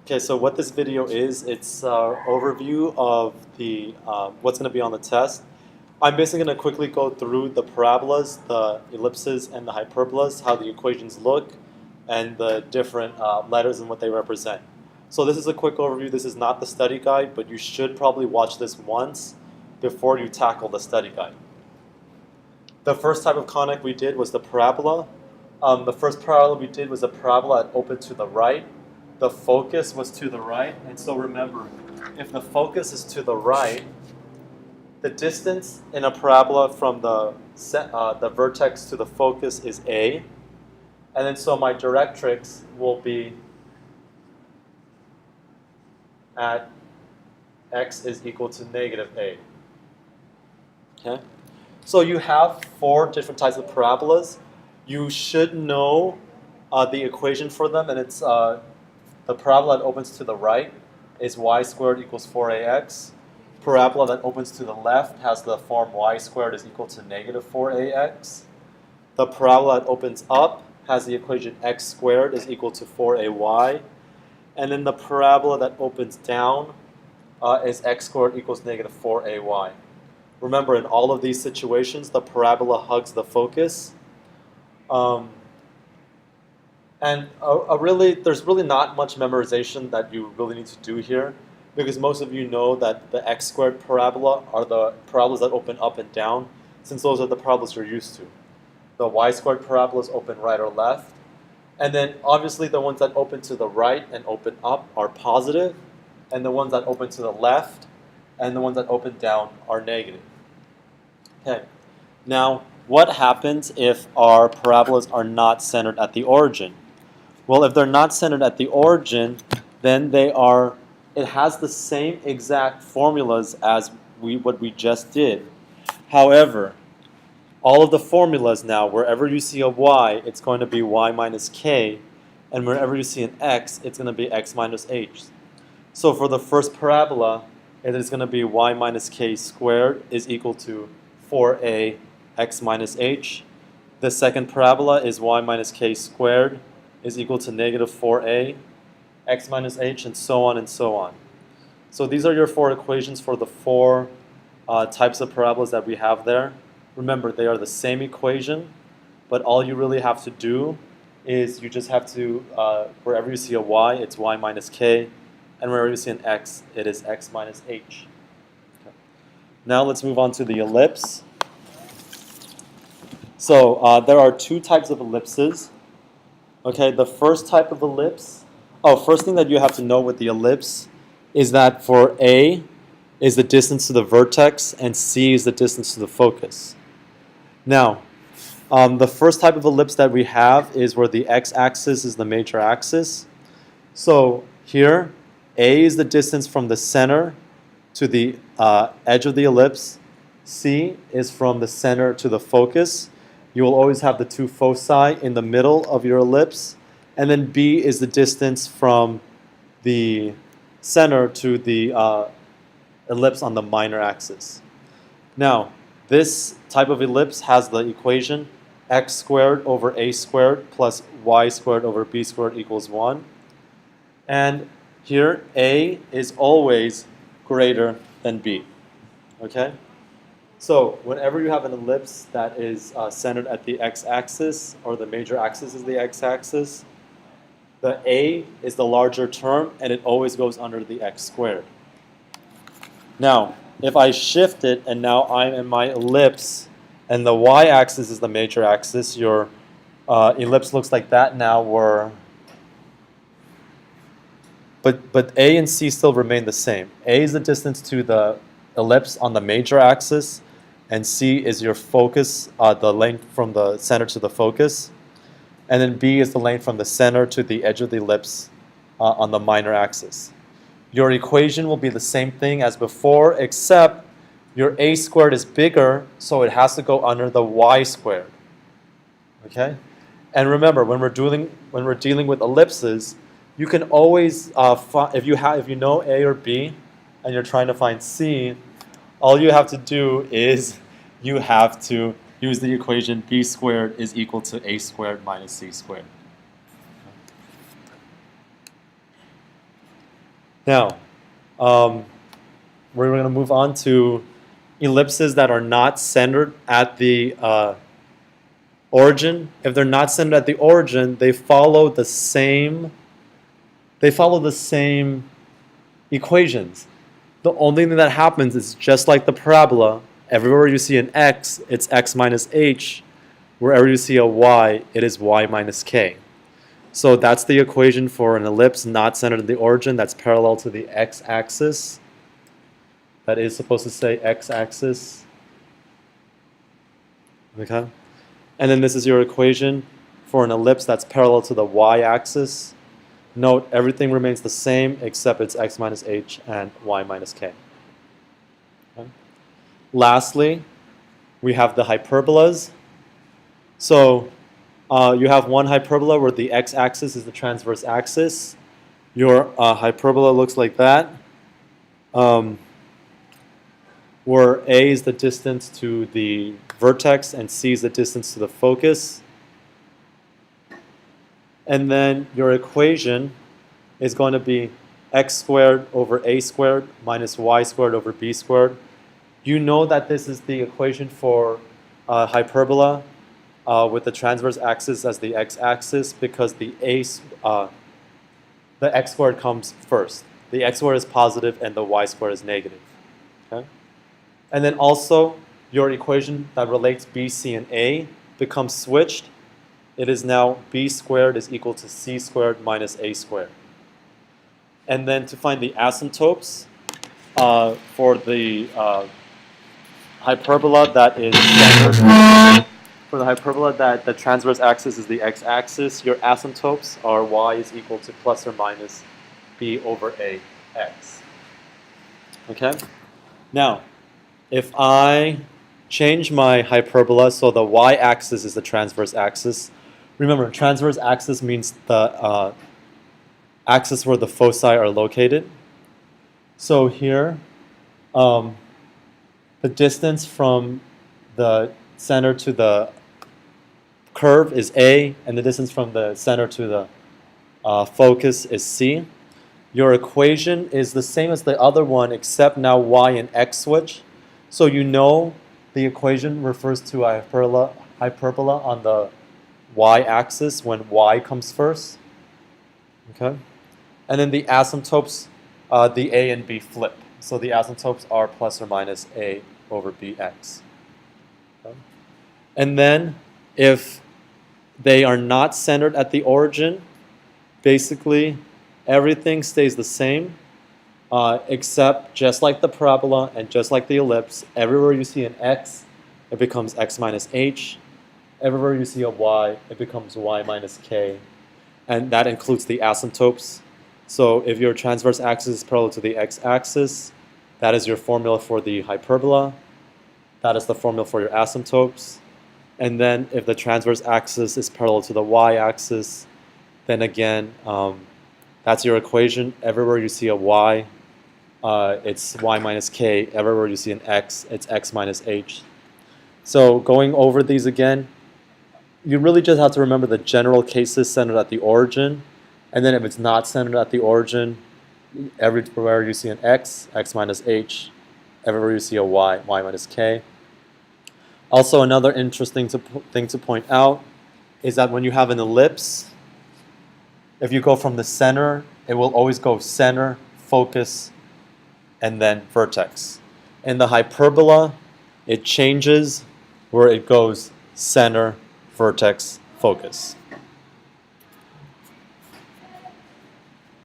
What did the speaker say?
Okay, so what this video is, it's an overview of the what's going to be on the test. I'm basically going to quickly go through the parabolas, the ellipses, and the hyperbolas, how the equations look, and the different letters and what they represent. So this is a quick overview. This is not the study guide, but you should probably watch this once before you tackle the study guide. The first type of conic we did was the parabola. The first parabola we did was a parabola that opened to the right. The focus was to the right, and so remember, if the focus is to the right, the distance in a parabola from the vertex to the focus is a, and then so my directrix will be at x is equal to negative a. Okay, so you have 4 different types of parabolas. You should know the equation for them, and it's the parabola that opens to the right is y squared equals 4ax. Parabola that opens to the left has the form y squared is equal to negative 4ax. The parabola that opens up has the equation x squared is equal to 4ay. And then the parabola that opens down is x squared equals negative 4ay. Remember, in all of these situations, the parabola hugs the focus. And there's really not much memorization that you really need to do here, because most of you know that the x squared parabola are the parabolas that open up and down, since those are the parabolas you're used to. The y squared parabolas open right or left. And then obviously the ones that open to the right and open up are positive, and the ones that open to the left and the ones that open down are negative. Okay. Now, what happens if our parabolas are not centered at the origin? Well, if they're not centered at the origin, then it has the same exact formulas as what we just did. However, all of the formulas now, wherever you see a y, it's going to be y minus k, and wherever you see an x, it's going to be x minus h. So for the first parabola, it is going to be y minus k squared is equal to 4a x minus h. The second parabola is y minus k squared is equal to negative 4a x minus h, and so on and so on. So these are your 4 equations for the 4 types of parabolas that we have there. Remember, they are the same equation, but all you really have to do is you just have to, wherever you see a y, it's y minus k, and wherever you see an x, it is x minus h. Okay. Now let's move on to the ellipse. So there are 2 types of ellipses. Okay, the first type of ellipse, first thing that you have to know with the ellipse is that for A is the distance to the vertex and C is the distance to the focus. Now, the first type of ellipse that we have is where the x-axis is the major axis. So here, A is the distance from the center to the edge of the ellipse. C is from the center to the focus. You will always have the 2 foci in the middle of your ellipse. And then B is the distance from the center to the ellipse on the minor axis. Now, this type of ellipse has the equation x squared over a squared plus y squared over b squared equals 1. And here, A is always greater than B. Okay? So whenever you have an ellipse that is centered at the x-axis, or the major axis is the x-axis, the a is the larger term, and it always goes under the x squared. Now, if I shift it, and now I'm in my ellipse, and the y-axis is the major axis, your ellipse looks like that now, but a and c still remain the same. A is the distance to the ellipse on the major axis, and C is your focus, the length from the center to the focus. And then B is the length from the center to the edge of the ellipse on the minor axis. Your equation will be the same thing as before, except your a squared is bigger, so it has to go under the y squared. Okay? And remember, when we're dealing with ellipses, you can always, if you know A or B, and you're trying to find C, all you have to do is you have to use the equation b squared is equal to a squared minus c squared. Now, we're going to move on to ellipses that are not centered at the origin. If they're not centered at the origin, they follow the same equations. The only thing that happens is just like the parabola. Everywhere you see an x, it's x minus h. Wherever you see a y, it is y minus k. So that's the equation for an ellipse not centered at the origin that's parallel to the x-axis. That is supposed to say x-axis. Okay? And then this is your equation for an ellipse that's parallel to the y-axis. Note, everything remains the same except it's x minus h and y minus k. Okay? Lastly, we have the hyperbolas. So you have one hyperbola where the x-axis is the transverse axis. Your hyperbola looks like that, where a is the distance to the vertex and c is the distance to the focus. And then your equation is going to be x squared over a squared minus y squared over b squared. You know that this is the equation for hyperbola with the transverse axis as the x-axis because the x squared comes first. The x squared is positive and the y squared is negative. Okay? And then also your equation that relates b, c, and a becomes switched. It is now b squared is equal to c squared minus a squared. And then to find the asymptotes for the hyperbola that is standard, for the hyperbola that the transverse axis is the x-axis, your asymptotes are y is equal to plus or minus b over a x. Okay? Now, if I change my hyperbola so the y-axis is the transverse axis, remember, transverse axis means the axis where the foci are located. So here, the distance from the center to the curve is a, and the distance from the center to the focus is c. Your equation is the same as the other one, except now y and x switch. So you know the equation refers to a hyperbola on the y-axis when y comes first. Okay? And then the asymptotes, the a and b flip. So the asymptotes are plus or minus a over bx. Okay? And then if they are not centered at the origin, basically everything stays the same, except just like the parabola and just like the ellipse, everywhere you see an x, it becomes x minus h. Everywhere you see a y, it becomes y minus k. And that includes the asymptotes. So if your transverse axis is parallel to the x-axis, that is your formula for the hyperbola. That is the formula for your asymptotes. And then if the transverse axis is parallel to the y-axis, then again, that's your equation. Everywhere you see a y, it's y minus k. Everywhere you see an x, it's x minus h. So going over these again, you really just have to remember the general cases centered at the origin. And then if it's not centered at the origin, everywhere you see an x, x minus h. Everywhere you see a y, y minus k. Also, another interesting thing to point out is that when you have an ellipse, if you go from the center, it will always go center, focus, and then vertex. In the hyperbola, it changes where it goes center, vertex, focus.